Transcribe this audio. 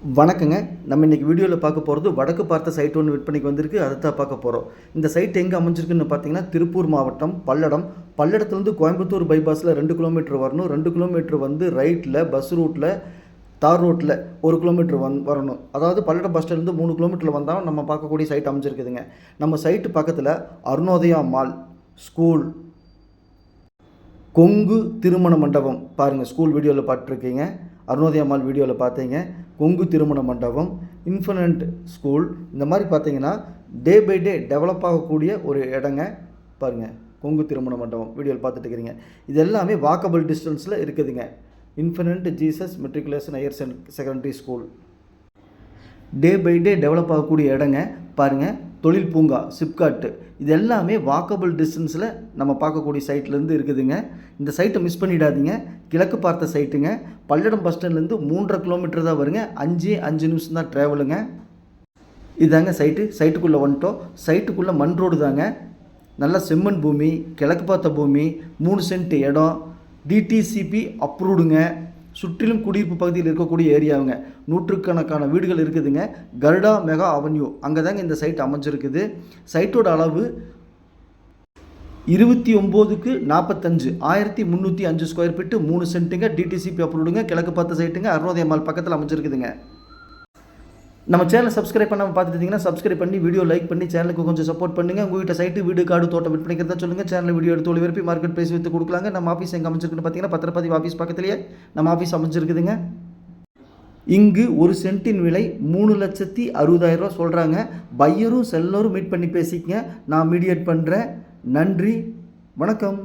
வணக்கங்க. நம்ம இன்றைக்கி வீடியோவில் பார்க்க போகிறது வடக்கு பார்த்த சைட் ஒன்று விற்பனைக்கு வந்திருக்கு. அதை தான் பார்க்க போகிறோம். இந்த சைட் எங்கே அமைஞ்சிருக்குன்னு பார்த்தீங்கன்னா திருப்பூர் மாவட்டம் பல்லடம். பல்லடத்துலேருந்து கோயம்புத்தூர் பைபாஸில் 2 கிலோமீட்டர் வரணும். 2 கிலோமீட்டர் வந்து ரைட்டில் பஸ் ரூட்டில் தார் ரோட்டில் 1 கிலோமீட்டர் வரணும். அதாவது பல்லடம் பஸ் ஸ்டாண்ட்லேருந்து 3 கிலோமீட்டரில் வந்தால் நம்ம பார்க்கக்கூடிய சைட் அமைஞ்சிருக்குதுங்க. நம்ம சைட்டு பக்கத்தில் அருணோதயா மால், ஸ்கூல், கொங்கு திருமண மண்டபம் பாருங்கள். ஸ்கூல் வீடியோவில் பார்த்துருக்கீங்க, அருணோதயா மால் வீடியோவில் பார்த்தீங்க. கொங்கு திருமண மண்டபம், இன்ஃபினிட் ஸ்கூல், இந்த மாதிரி பார்த்தீங்கன்னா டே பை டே டெவலப் ஆகக்கூடிய ஒரு இடங்க பாருங்கள். கொங்கு திருமண மண்டபம் வீடியோவில் பார்த்துட்டு இருக்கிறீங்க. இது எல்லாமே வாக்கபிள் டிஸ்டன்ஸில் இருக்குதுங்க. Infinite Jesus Matriculation Higher Secondary School day by day develop ஆகக்கூடிய இடங்க பாருங்கள். தொழில் பூங்கா, சிப்காட்டு, இது எல்லாமே வாக்கபிள் டிஸ்டன்ஸில் நம்ம பார்க்கக்கூடிய சைட்லேருந்து இருக்குதுங்க. இந்த சைட்டை மிஸ் பண்ணிடாதீங்க. கிழக்கு பார்த்த சைட்டுங்க. பல்லடம் பஸ் ஸ்டாண்ட்லேருந்து 3.5 கிலோமீட்டர் தான் வருங்க. 5 நிமிஷம் தான் ட்ராவலுங்க. இதாங்க சைட்டுக்குள்ளே வந்துட்டோம். சைட்டுக்குள்ளே மண் ரோடு தாங்க. நல்லா செம்மண் பூமி, கிழக்கு பார்த்த பூமி, 3 சென்ட் இடம், டிடிசிபி அப்ரூவ்டுங்க. சுற்றிலும் குடியிருப்பு பகுதியில் இருக்கக்கூடிய ஏரியாவுங்க. நூற்றுக்கணக்கான வீடுகள் இருக்குதுங்க. கருடா மெகா அவென்யூ அங்கே தாங்க இந்த சைட் அமைஞ்சிருக்குது. சைட்டோட அளவு 29க்கு 45, 1305 ஸ்கொயர் ஃபீட்டு, 3 சென்ட்டுங்க. டிடிசிபி அப்ரூவ்டுங்க. கிழக்கு பார்த்த சைட்டுங்க. அருணோதயா மால் பக்கத்தில் அமைஞ்சிருக்குதுங்க. நம்ம சேனலை சப்ஸ்கிரைப் பண்ணாமல் பார்த்துட்டிங்கன்னா சப்ஸ்கிரைப் பண்ணி வீடியோ லைக் பண்ணி சேனலுக்கு கொஞ்சம் சப்போர்ட் பண்ணுங்கள். உங்கள் வீட்டை சைட்டு, வீடு, காடு, தோட்டம் விற்பனைக்கிறதா சொல்லுங்கள். சேனல் வீடியோ எடுத்து ஒளிபரப்பி மார்க்கெட் ப்ரைஸ் விற்று கொடுக்கலாங்க. நம்ம ஆஃபீஸ் எங்கே அமைஞ்சிருக்குன்னு பார்த்தீங்கன்னா பத்திரப்பதிவு ஆஃபீஸ் பக்கத்துலேயே நம்ம ஆஃபீஸ் அமைஞ்சிருக்குதுங்க. இங்கு ஒரு சென்ட்டின் விலை 3,60,000 சொல்கிறாங்க. பையரும் செல்லரும் மீட் பண்ணி பேசிக்கங்க. நான் மீடியேட் பண்ணுறேன். நன்றி, வணக்கம்.